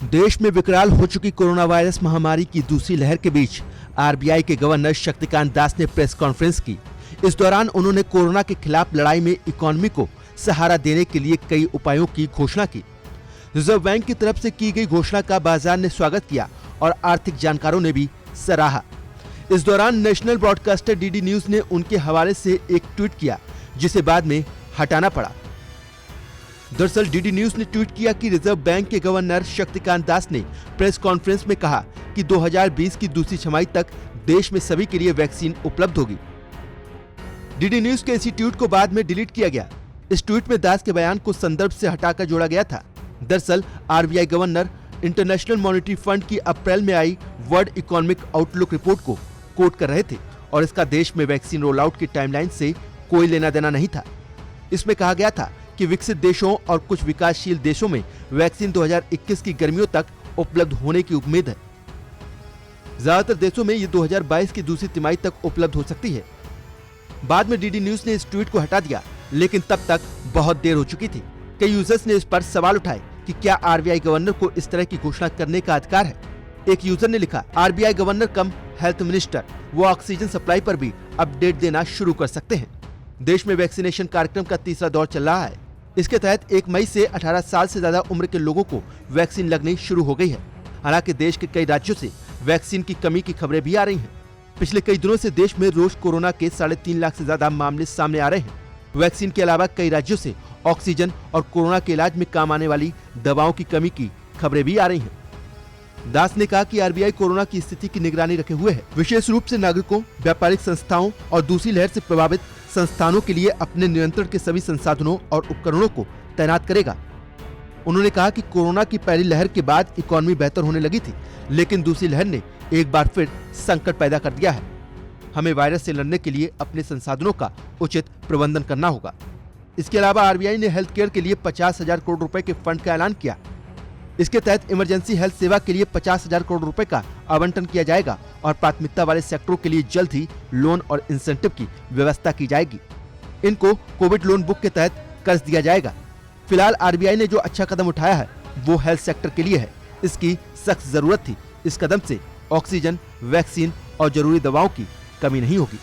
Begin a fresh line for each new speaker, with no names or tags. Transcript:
देश में विकराल हो चुकी कोरोना वायरस महामारी की दूसरी लहर के बीच आरबीआई के गवर्नर शक्तिकांत दास ने प्रेस कॉन्फ्रेंस की। इस दौरान उन्होंने कोरोना के खिलाफ लड़ाई में इकोनॉमी को सहारा देने के लिए कई उपायों की घोषणा की। रिजर्व बैंक की तरफ से की गई घोषणा का बाजार ने स्वागत किया और आर्थिक जानकारों ने भी सराहा। इस दौरान नेशनल ब्रॉडकास्टर डीडी न्यूज ने उनके हवाले से एक ट्वीट किया, जिसे बाद में हटाना पड़ा। दरअसल डीडी न्यूज ने ट्वीट किया कि रिजर्व बैंक के गवर्नर शक्तिकांत दास ने प्रेस कॉन्फ्रेंस में कहा कि 2020 की दूसरी छमाही तक देश में सभी के लिए वैक्सीन उपलब्ध होगी। डीडी न्यूज के इसी ट्वीट को बाद में डिलीट किया गया। इस ट्वीट में दास के बयान को संदर्भ से हटाकर जोड़ा गया था। दरअसल RBI governor international monetary fund की अप्रैल में आई वर्ल्ड इकोनॉमिक आउटलुक रिपोर्ट को कोट कर रहे थे और इसका देश में वैक्सीन रोल आउट की टाइमलाइन से कोई लेना देना नहीं था। इसमें कहा गया था कि विकसित देशों और कुछ विकासशील देशों में वैक्सीन 2021 की गर्मियों तक उपलब्ध होने की उम्मीद है। ज्यादातर देशों में ये 2022 की दूसरी तिमाही तक उपलब्ध हो सकती है। बाद में डीडी न्यूज ने इस ट्वीट को हटा दिया, लेकिन तब तक बहुत देर हो चुकी थी। कई यूजर्स ने इस पर सवाल उठाए कि क्या आरबीआई गवर्नर को इस तरह की घोषणा करने का अधिकार है। एक यूजर ने लिखा, आरबीआई गवर्नर कम हेल्थ मिनिस्टर वो ऑक्सीजन सप्लाई पर भी अपडेट देना शुरू कर सकते हैं। देश में वैक्सीनेशन कार्यक्रम का तीसरा दौर चल रहा है। इसके तहत 1 मई से 18 साल से ज्यादा उम्र के लोगों को वैक्सीन लगनी शुरू हो गई है। हालांकि देश के कई राज्यों से वैक्सीन की कमी की खबरें भी आ रही हैं। पिछले कई दिनों से देश में रोज कोरोना के 3.5 लाख से ज्यादा मामले सामने आ रहे हैं। वैक्सीन के अलावा कई राज्यों से ऑक्सीजन और कोरोना के इलाज में काम आने वाली दवाओं की कमी की खबरें भी आ रही हैं। दास ने कहा कि आरबीआई कोरोना की स्थिति की निगरानी रखे हुए है, विशेष रूप से नागरिकों, व्यापारिक संस्थाओं और दूसरी लहर से प्रभावित संस्थानों के लिए अपने नियंत्रण के सभी संसाधनों और उपकरणों को तैनात करेगा। उन्होंने कहा कि कोरोना की पहली लहर के बाद इकोनॉमी बेहतर होने लगी थी, लेकिन दूसरी लहर ने एक बार फिर संकट पैदा कर दिया है। हमें वायरस से लड़ने के लिए अपने संसाधनों का उचित प्रबंधन करना होगा। इसके अलावा आरबीआई ने हेल्थ केयर के लिए 50,000 करोड़ रुपए के फंड का ऐलान किया। इसके तहत इमरजेंसी हेल्थ सेवा के लिए 50,000 करोड़ रुपए का आवंटन किया जाएगा और प्राथमिकता वाले सेक्टरों के लिए जल्द ही लोन और इंसेंटिव की व्यवस्था की जाएगी। इनको कोविड लोन बुक के तहत कर्ज दिया जाएगा। फिलहाल आरबीआई ने जो अच्छा कदम उठाया है वो हेल्थ सेक्टर के लिए है। इसकी सख्त जरूरत थी। इस कदम से ऑक्सीजन, वैक्सीन और जरूरी दवाओं की कमी नहीं होगी।